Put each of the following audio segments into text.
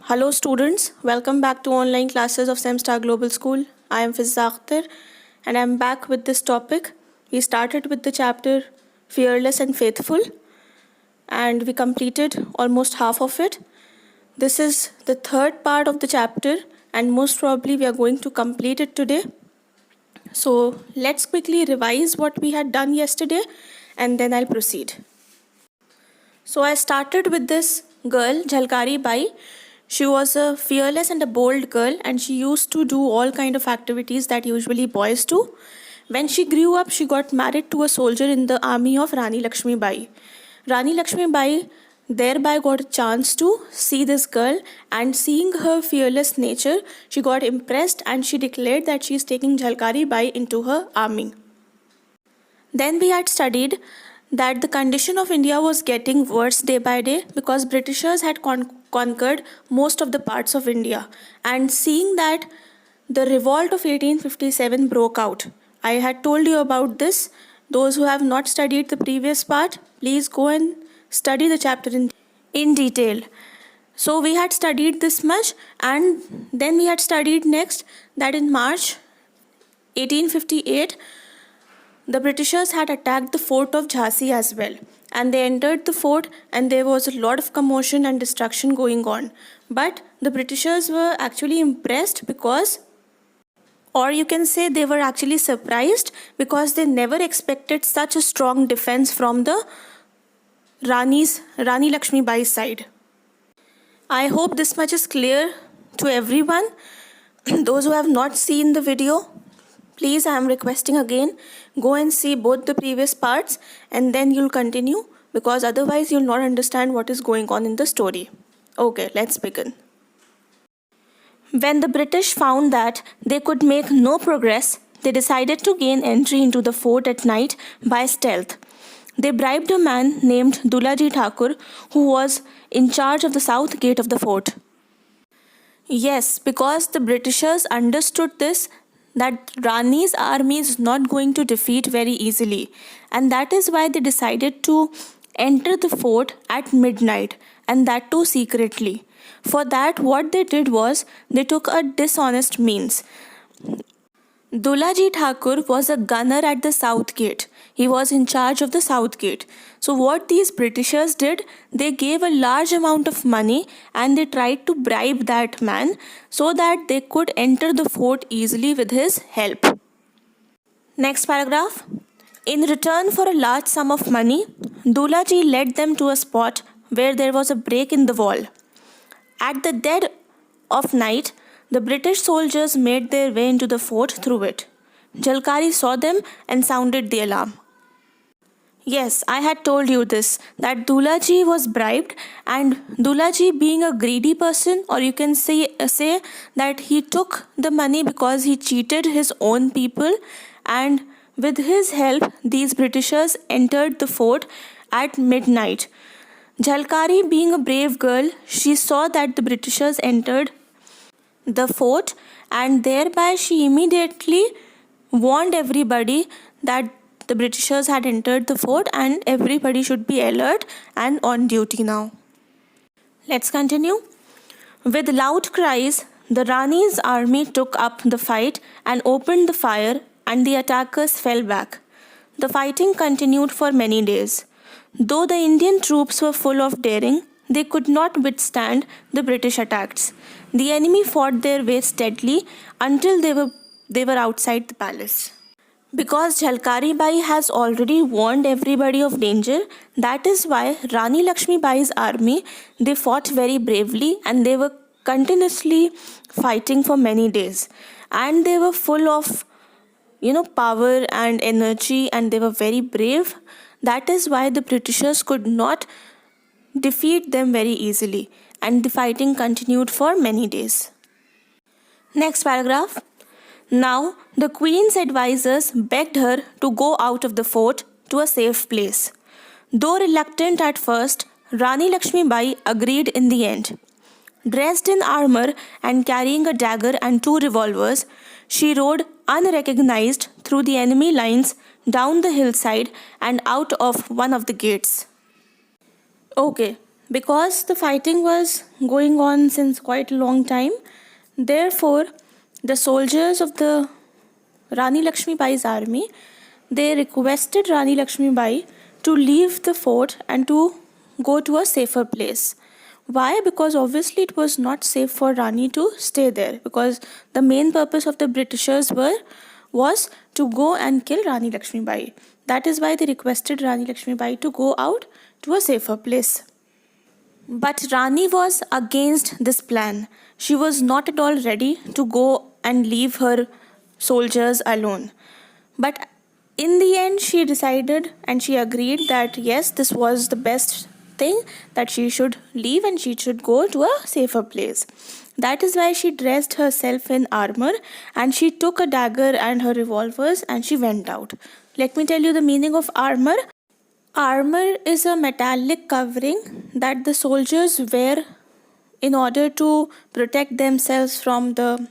Hello students, welcome back to online classes of Semstar Global School. I am Fizza Akhtar and I am back with this topic. We started with the chapter Fearless and Faithful and we completed almost half of it. This is the third part of the chapter and most probably we are going to complete it today. So let's quickly revise what we had done yesterday and then I'll proceed. So I started with this girl, Jhalkari Bai. She was a fearless and a bold girl and she used to do all kind of activities that usually boys do. When she grew up, she got married to a soldier in the army of Rani Lakshmi Bai. Rani Lakshmi Bai thereby got a chance to see this girl, and seeing her fearless nature, she got impressed and she declared that she is taking Jhalkari Bai into her army. Then we had studied that the condition of India was getting worse day by day because Britishers had conquered most of the parts of India. And seeing that the revolt of 1857 broke out. I had told you about this. Those who have not studied the previous part, please go and study the chapter in detail. So we had studied this much, and then we had studied next that in March 1858, the Britishers had attacked the fort of Jhansi as well, and they entered the fort and there was a lot of commotion and destruction going on. But the Britishers were actually impressed because, or you can say they were actually surprised because they never expected such a strong defense from the Rani Lakshmi Bai's side. I hope this much is clear to everyone. Those who have not seen the video, please, I am requesting again, go and see both the previous parts and then you'll continue, because otherwise you'll not understand what is going on in the story. Okay, let's begin. When the British found that they could make no progress, they decided to gain entry into the fort at night by stealth. They bribed a man named Dulaji Thakur, who was in charge of the south gate of the fort. Yes, because the Britishers understood this, that Rani's army is not going to defeat very easily, and that is why they decided to enter the fort at midnight, and that too secretly. For that, what they did was they took a dishonest means. Dulaji Thakur was a gunner at the south gate. He was in charge of the south gate. So what these Britishers did, they gave a large amount of money and they tried to bribe that man so that they could enter the fort easily with his help. Next paragraph. In return for a large sum of money, Dulaji led them to a spot where there was a break in the wall. At the dead of night, the British soldiers made their way into the fort through it. Jhalkari saw them and sounded the alarm. Yes, I had told you this, that Dulaji was bribed, and Dulaji, being a greedy person, or you can say that he took the money because he cheated his own people, and with his help, these Britishers entered the fort at midnight. Jhalkari, being a brave girl, she saw that the Britishers entered the fort, and thereby she immediately warned everybody that the Britishers had entered the fort and everybody should be alert and on duty now. Let's continue. With loud cries, the Rani's army took up the fight and opened the fire, and the attackers fell back. The fighting continued for many days. Though the Indian troops were full of daring, they could not withstand the British attacks. The enemy fought their way steadily until they were outside the palace. Because Jhalkari Bai has already warned everybody of danger, that is why Rani Lakshmi Bai's army, they fought very bravely and they were continuously fighting for many days. And they were full of, power and energy, and they were very brave. That is why the Britishers could not defeat them very easily, and the fighting continued for many days. Next paragraph. Now, the queen's advisors begged her to go out of the fort to a safe place. Though reluctant at first, Rani Lakshmi Bai agreed in the end. Dressed in armor and carrying a dagger and 2 revolvers, she rode unrecognized through the enemy lines down the hillside and out of one of the gates. Okay, Because the fighting was going on since quite a long time, therefore, the soldiers of the Rani Lakshmi Bai's army, they requested Rani Lakshmi Bai to leave the fort and to go to a safer place. Why? Because obviously it was not safe for Rani to stay there, because the main purpose of the Britishers was to go and kill Rani Lakshmi Bai. That is why they requested Rani Lakshmi Bai to go out to a safer place. But Rani was against this plan. She was not at all ready to go and leave her soldiers alone. But in the end, she decided and she agreed that yes, this was the best thing, that she should leave and she should go to a safer place. That is why she dressed herself in armor and she took a dagger and her revolvers and she went out. Let me tell you the meaning of armor. Armor is a metallic covering that the soldiers wear in order to protect themselves from the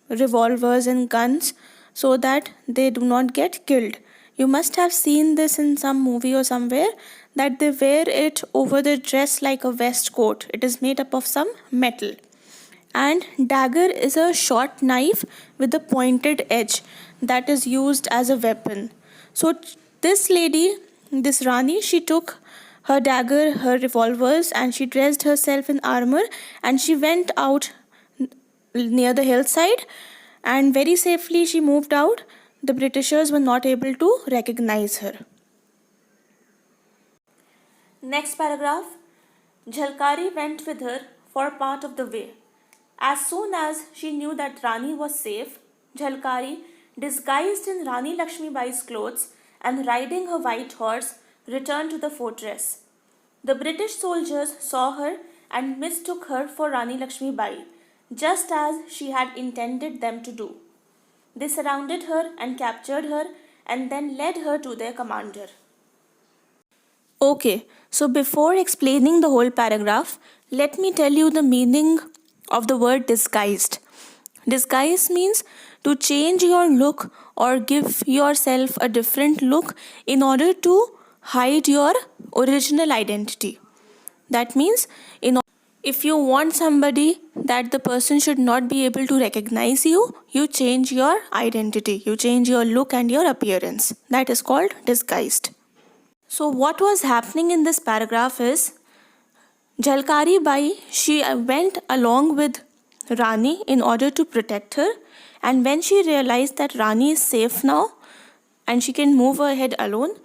revolvers and guns so that they do not get killed. You must have seen this in some movie or somewhere, that they wear it over their dress like a vest coat. It is made up of some metal. And dagger is a short knife with a pointed edge that is used as a weapon. So this lady, this Rani, she took her dagger, her revolvers, and she dressed herself in armor and she went out near the hillside, and very safely she moved out. The Britishers were not able to recognize her. Next paragraph. Jhalkari went with her for part of the way. As soon as she knew that Rani was safe, Jhalkari, disguised in Rani Lakshmi Bai's clothes and riding her white horse, returned to the fortress. The British soldiers saw her and mistook her for Rani Lakshmi Bai, just as she had intended them to do. They surrounded her and captured her and then led her to their commander. Okay, so before explaining the whole paragraph, let me tell you the meaning of the word disguised. Disguise means to change your look or give yourself a different look in order to hide your original identity. That means if you want somebody that the person should not be able to recognize you, you change your identity, you change your look and your appearance. That is called disguised. So what was happening in this paragraph is, Jhalkari Bai, she went along with Rani in order to protect her, and when she realized that Rani is safe now and she can move ahead alone,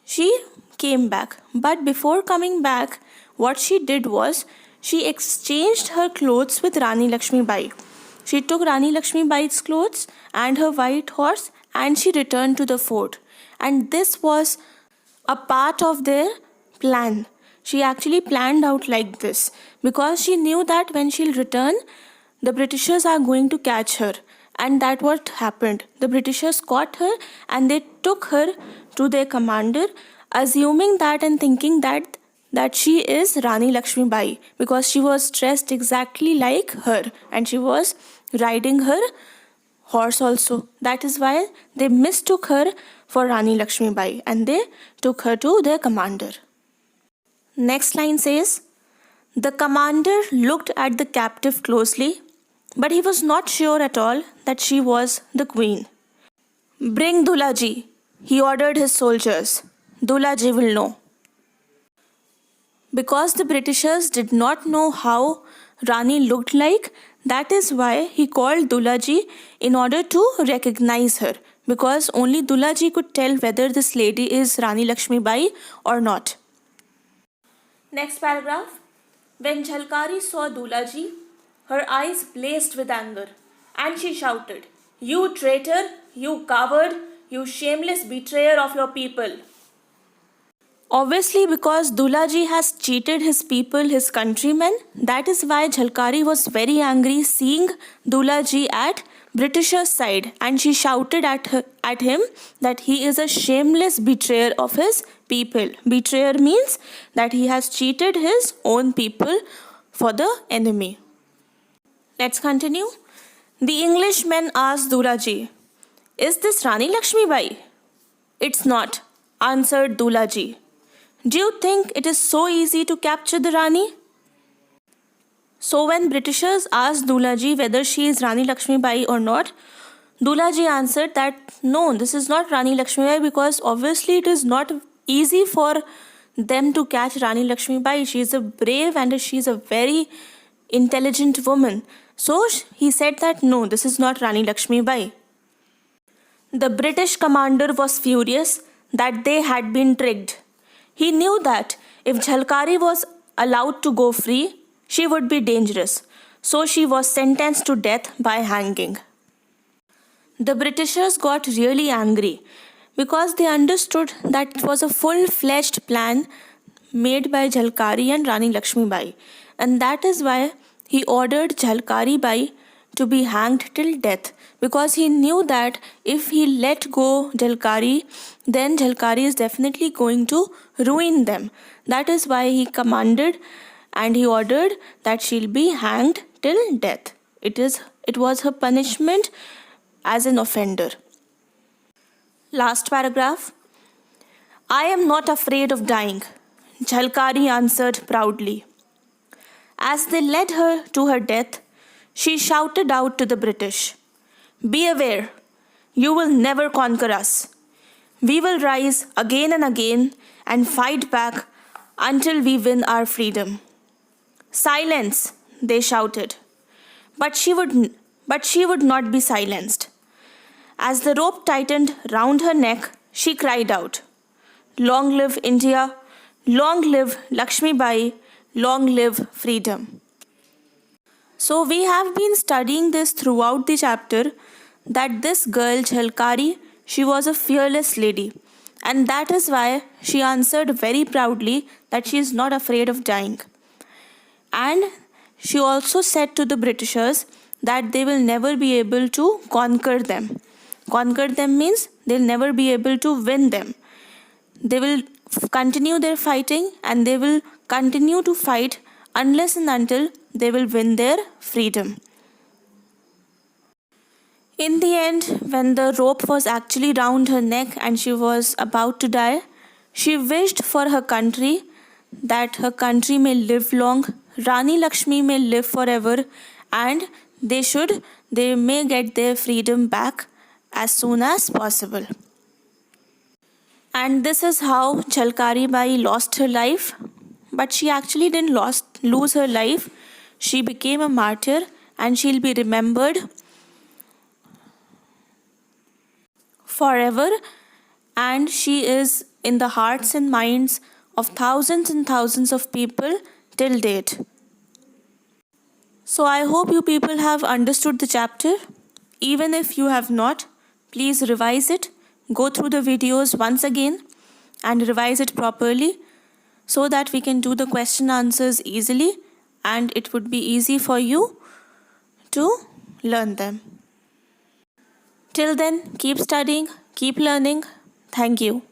she came back. But before coming back, what she did was, she exchanged her clothes with Rani Lakshmi Bai. She took Rani Lakshmi Bai's clothes and her white horse and she returned to the fort. And this was a part of their plan. She actually planned out like this because she knew that when she'll return, the Britishers are going to catch her. And that what happened. The Britishers caught her and they took her to their commander, assuming that and thinking that she is Rani Lakshmi Bai, because she was dressed exactly like her and she was riding her horse also. That is why they mistook her for Rani Lakshmi Bai and they took her to their commander. Next line says, the commander looked at the captive closely, but he was not sure at all that she was the queen. Bring Dulaji, he ordered his soldiers. Dulaji will know. Because the Britishers did not know how Rani looked like, that is why he called Dulaji in order to recognize her. Because only Dulaji could tell whether this lady is Rani Lakshmi Bai or not. Next paragraph. When Jhalkari saw Dulaji, her eyes blazed with anger, and she shouted, "You traitor, you coward, you shameless betrayer of your people." Obviously, because Dulaji has cheated his people, his countrymen, that is why Jhalkari was very angry seeing Dulaji at Britishers' side, and she shouted at him that he is a shameless betrayer of his people. Betrayer means that he has cheated his own people for the enemy. Let's continue. The Englishmen asked Dulaji, "Is this Rani Lakshmi Bai?" "It's not," answered Dulaji. Do you think it is so easy to capture the Rani? So when Britishers asked Dulaji whether she is Rani Lakshmibai or not, Dulaji answered that no, this is not Rani Lakshmibai, because obviously it is not easy for them to catch Rani Lakshmibai. She is a brave and she is a very intelligent woman. So he said that no, this is not Rani Lakshmibai. The British commander was furious that they had been tricked. He knew that if Jhalkari was allowed to go free, she would be dangerous. So she was sentenced to death by hanging. The Britishers got really angry because they understood that it was a full-fledged plan made by Jhalkari and Rani Lakshmibai, and that is why he ordered Jhalkari Bai to be hanged till death, because he knew that if he let go Jhalkari, then Jhalkari is definitely going to ruin them. That is why he commanded and he ordered that she'll be hanged till death. It was her punishment as an offender. Last paragraph. I am not afraid of dying, Jhalkari answered proudly. As they led her to her death, she shouted out to the British, "Be aware, you will never conquer us. We will rise again and again and fight back until we win our freedom." "Silence," they shouted. But she would not be silenced. As the rope tightened round her neck, she cried out, "Long live India, long live Lakshmi Bai, long live freedom." So we have been studying this throughout the chapter, that this girl Jhalkari, she was a fearless lady, and that is why she answered very proudly that she is not afraid of dying. And she also said to the Britishers that they will never be able to conquer them. Conquer them means they'll never be able to win them. They will continue their fighting and they will continue to fight unless and until they will win their freedom. In the end, when the rope was actually round her neck and she was about to die, she wished for her country, that her country may live long, Rani Lakshmi may live forever, and they may get their freedom back as soon as possible. And this is how Jhalkari Bai lost her life. But she actually didn't lose her life. She became a martyr and she'll be remembered forever. And she is in the hearts and minds of thousands and thousands of people till date. So I hope you people have understood the chapter. Even if you have not, please revise it. Go through the videos once again and revise it properly, so that we can do the question answers easily and it would be easy for you to learn them. Till then, keep studying, keep learning. Thank you.